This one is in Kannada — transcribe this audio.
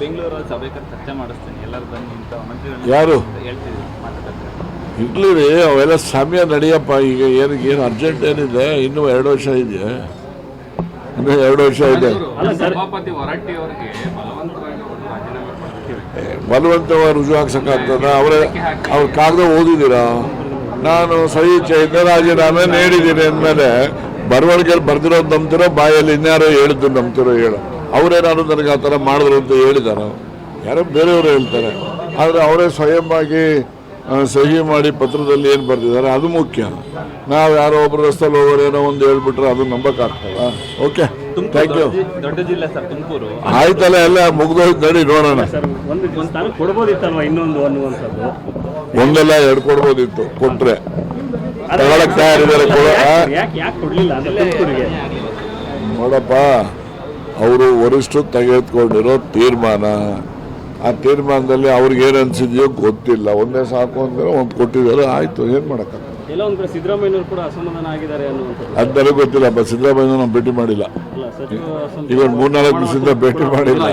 ಬೆಂಗಳೂರಲ್ಲಿ ಸಭೆ ಚರ್ಚೆ ಮಾಡಿಸ್ತೀನಿ ಎಲ್ಲರೂ ಬನ್ನಿ ಅಂತ ಮಂತ್ರಿಗಳು ಯಾರು ಹೇಳ್ತಿದ್ರು ಮಾತಾಡ್ತಾರೆ. ಇರ್ಲಿ ರೀ, ಅವೆಲ್ಲ ಸಮಯ ನಡೆಯಪ್ಪ. ಈಗ ಏನು ಅರ್ಜೆಂಟ್ ಏನಿದೆ? ಇನ್ನೂ 2 ವರ್ಷ ಇದೆ, ಇನ್ನೂ 2 ವರ್ಷ ಇದೆ. ಸಭಾಪತಿ ಹೊರಟ್ಟಿ ಅವರಿಗೆ ಬಲವಂತವಾಗಿ ರುಜು ಹಾಕ್ಸಕ್ಕಾಗ್ತದ? ಅವ್ರ ಕಾಗದ ಓದಿದ್ದೀರಾ? ನಾನು ಸಹಿ ರಾಜೀನಾಮೆ ನೀಡಿದ್ದೀನಿ ಅಂದಮೇಲೆ ಬರವಣಿಗೆಯಲ್ಲಿ ಬರ್ದಿರೋದು ನಂಬ್ತಿರೋ, ಬಾಯಲ್ಲಿ ಇನ್ಯಾರೋ ಹೇಳಿದ್ದು ನಂಬ್ತಿರೋ ಹೇಳು. ಅವರೇನಾದ್ರು ನನಗೆ ಆ ಥರ ಮಾಡಿದ್ರು ಅಂತ ಹೇಳಿದಾರೋ? ಯಾರೋ ಬೇರೆಯವರು ಹೇಳ್ತಾರೆ. ಆದರೆ ಅವರೇ ಸ್ವಯಂವಾಗಿ ಸಹಿ ಮಾಡಿ ಪತ್ರದಲ್ಲಿ ಏನು ಬರ್ತಿದ್ದಾರೆ ಅದು ಮುಖ್ಯ. ನಾವು ಯಾರೋ ಒಬ್ಬರು ರಸ್ತೆಯಲ್ಲಿ ಹೋಗೋರು ಏನೋ ಒಂದು ಹೇಳ್ಬಿಟ್ರೆ ಅದು ನಂಬಕ್ಕಾಗ್ತದ? Okay, thank you. ದೊಡ್ಡ ಜಿಲ್ಲೆ ಸರ್ ತುಮಕೂರು. ಆಯ್ತಲ್ಲ, ಎಲ್ಲ ಮುಗ್ದೋಯ್ತು, ನಡಿ ನೋಡೋಣ. ಒಂದೆಲ್ಲ 2 ಕೊಡ್ಬೋದಿತ್ತು, ಕೊಟ್ರೆ ತಗೊಳಕ್ ತಯಾರಿದ್ದಾರೆ. ನೋಡಪ್ಪ, ಅವರು ವರಿಷ್ಠರು ತೆಗೆದುಕೊಂಡಿರೋ ತೀರ್ಮಾನ, ಆ ತೀರ್ಮಾನದಲ್ಲಿ ಅವ್ರಿಗೆ ಏನು ಅನ್ಸಿದೆಯೋ ಗೊತ್ತಿಲ್ಲ. ಒಂದೇ ಸಾಕು ಅಂದ್ರೆ ಒಂದು ಕೊಟ್ಟಿದ್ದಾರೆ, ಆಯ್ತು, ಏನು ಮಾಡೋಕ್ಕಾಗ್ತದೆ. ಸಿದ್ದರಾಮಯ್ಯನವರು ಕೂಡ ಅಸಮಾಧಾನ ಆಗಿದ್ದಾರೆ ಅನ್ನುವಂಥದ್ದು ಅದು ನನಗೆ ಗೊತ್ತಿಲ್ಲ. ಸಿದ್ದರಾಮಯ್ಯ ನಾವು ಭೇಟಿ ಮಾಡಿಲ್ಲ, ಈಗ 3-4 ದಿವಸದಿಂದ ಭೇಟಿ ಮಾಡಿಲ್ಲ.